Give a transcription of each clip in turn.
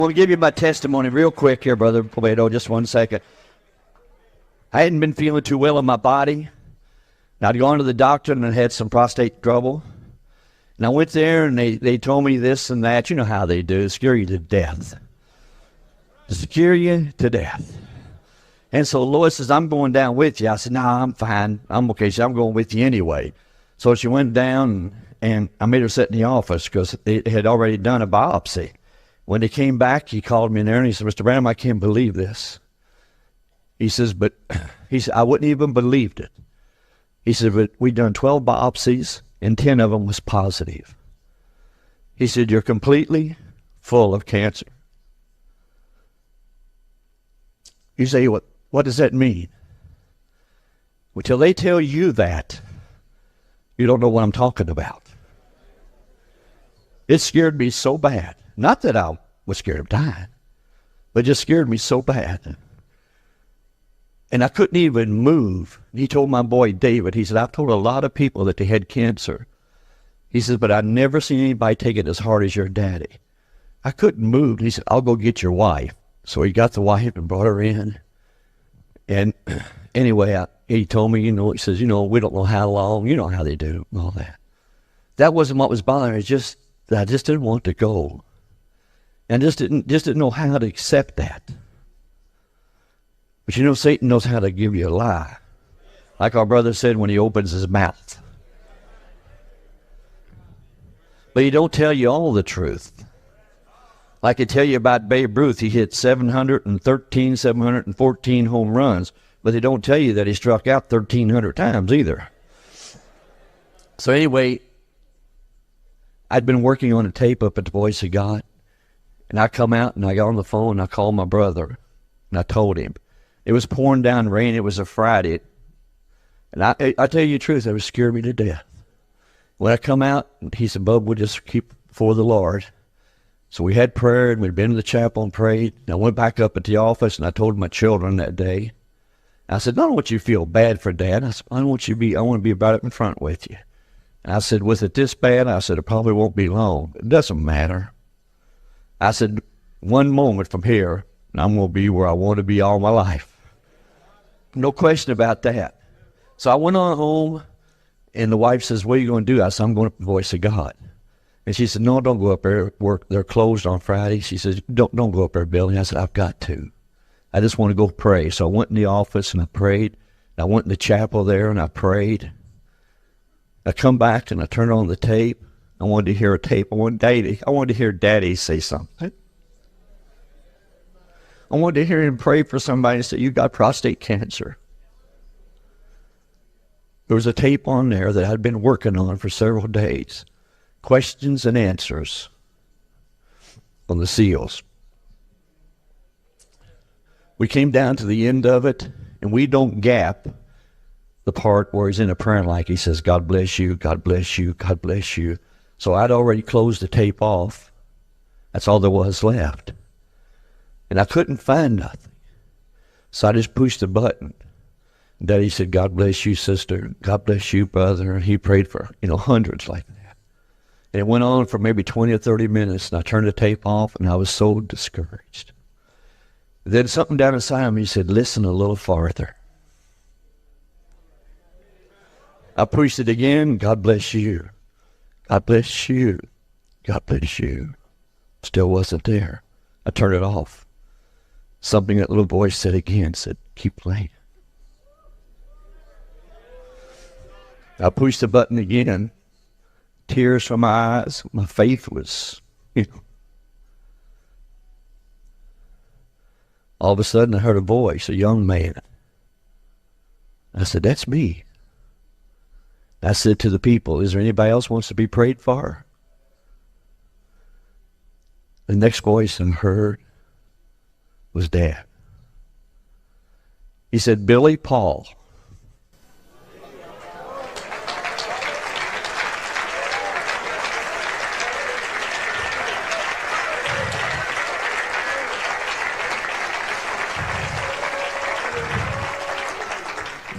I want to give you my testimony real quick here, Brother Poeto, just 1 second. I hadn't been feeling too well in my body. And I'd gone to the doctor and I had some prostate trouble. And I went there and they told me this and that. You know how they do, scare you to death. Scare you to death. And so Lois says, I'm going down with you. I said, no, I'm fine. I'm okay. She said, I'm going with you anyway. So she went down and I made her sit in the office because they had already done a biopsy. When they came back, he called me in there and he said, Mr. Branham, I can't believe this. He says, I wouldn't even believed it. He said, but we done 12 biopsies and 10 of them was positive. He said, you're completely full of cancer. You say, what does that mean? Well, till they tell you that, you don't know what I'm talking about. It scared me so bad. Not that I was scared of dying, but it just scared me so bad. And I couldn't even move. He told my boy David, he said, I've told a lot of people that they had cancer. He says, but I've never seen anybody take it as hard as your daddy. I couldn't move. He said, I'll go get your wife. So he got the wife and brought her in. And anyway, he told me, he says, we don't know how long, you know how they do, and all that. That wasn't what was bothering me. It's just that I just didn't want to go. And just didn't know how to accept that. But Satan knows how to give you a lie. Like our brother said when he opens his mouth. But he don't tell you all the truth. Like I tell you about Babe Ruth, he hit 714 home runs. But they don't tell you that he struck out 1,300 times either. So anyway, I'd been working on a tape up at the Voice of God. And I come out and I got on the phone and I called my brother. And I told him. It was pouring down rain. It was a Friday. And I tell you the truth, it was scared me to death. When I come out, he said, Bub, we'll just keep before the Lord. So we had prayer and we'd been to the chapel and prayed. And I went back up at the office and I told my children that day. I said, I don't want you to feel bad for Dad. I said, I want to be right up in front with you. And I said, with it this bad, I said, it probably won't be long. It doesn't matter. I said, one moment from here, and I'm going to be where I want to be all my life. No question about that. So I went on home, and the wife says, what are you going to do? I said, I'm going to the Voice of God. And she said, no, don't go up there. They're closed on Friday. She says, don't go up there, Billy. I said, I've got to. I just want to go pray. So I went in the office, and I prayed. I went in the chapel there, and I prayed. I come back, and I turned on the tape. I wanted to hear a tape. I wanted to hear Daddy say something. I wanted to hear him pray for somebody and say, you got prostate cancer. There was a tape on there that I'd been working on for several days. Questions and answers on the seals. We came down to the end of it, and we don't gap the part where he's in a prayer like he says, God bless you, God bless you, God bless you. So I'd already closed the tape off. That's all there was left. And I couldn't find nothing. So I just pushed the button. Daddy said, God bless you, sister. God bless you, brother. And he prayed for, hundreds like that. And it went on for maybe 20 or 30 minutes. And I turned the tape off and I was so discouraged. Then something down inside of me said, listen a little farther. I pushed it again. God bless you. God bless you. God bless you. Still wasn't there. I turned it off. Something that little voice said again, said, keep playing. I pushed the button again. Tears from my eyes. My faith was, All of a sudden I heard a voice, a young man. I said, that's me. I said to the people, is there anybody else wants to be prayed for? The next voice I heard was Dad. He said, Billy Paul.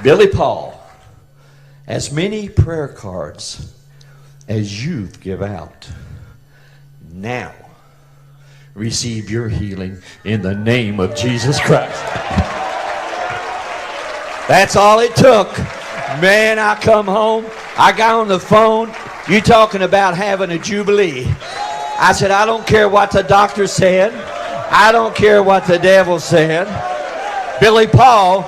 Billy Paul, as many prayer cards as youth give out, now receive your healing in the name of Jesus Christ. That's all it took. Man, I come home. I got on the phone. You talking about having a jubilee. I said, I don't care what the doctor said. I don't care what the devil said. Billy Paul,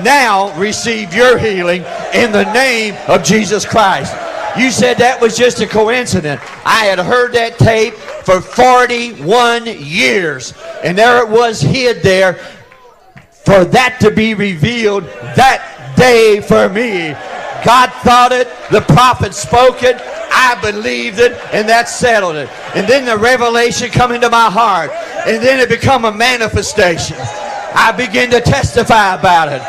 now receive your healing in the name of Jesus Christ. You said that was just a coincidence. I had heard that tape for 41 years. And there it was hid there for that to be revealed that day for me. God thought it. The prophet spoke it. I believed it, and that settled it. And then the revelation come into my heart, and then it become a manifestation. I began to testify about it.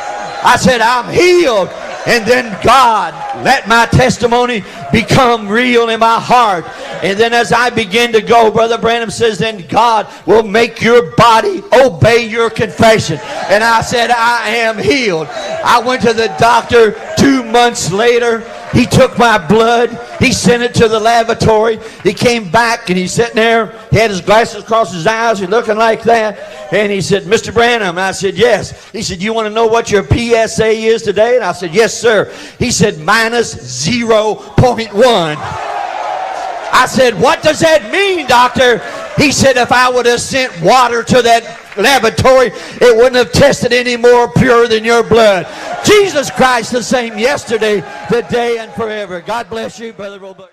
I said, I'm healed. And then God let my testimony become real in my heart. And then as I begin to go, Brother Branham says, then God will make your body obey your confession. And I said, I am healed. I went to the doctor 2 months later. He took my blood. He sent it to the laboratory. He came back and he's sitting there. He had his glasses across his eyes. He's looking like that. And he said, Mr. Branham. And I said, yes. He said, you want to know what your PSA is today? And I said, yes, sir. He said, minus 0.1. I said, what does that mean, doctor? He said, if I would have sent water to that laboratory, it wouldn't have tested any more pure than your blood. Jesus Christ the same yesterday, today, and forever. God bless you, Brother Robert.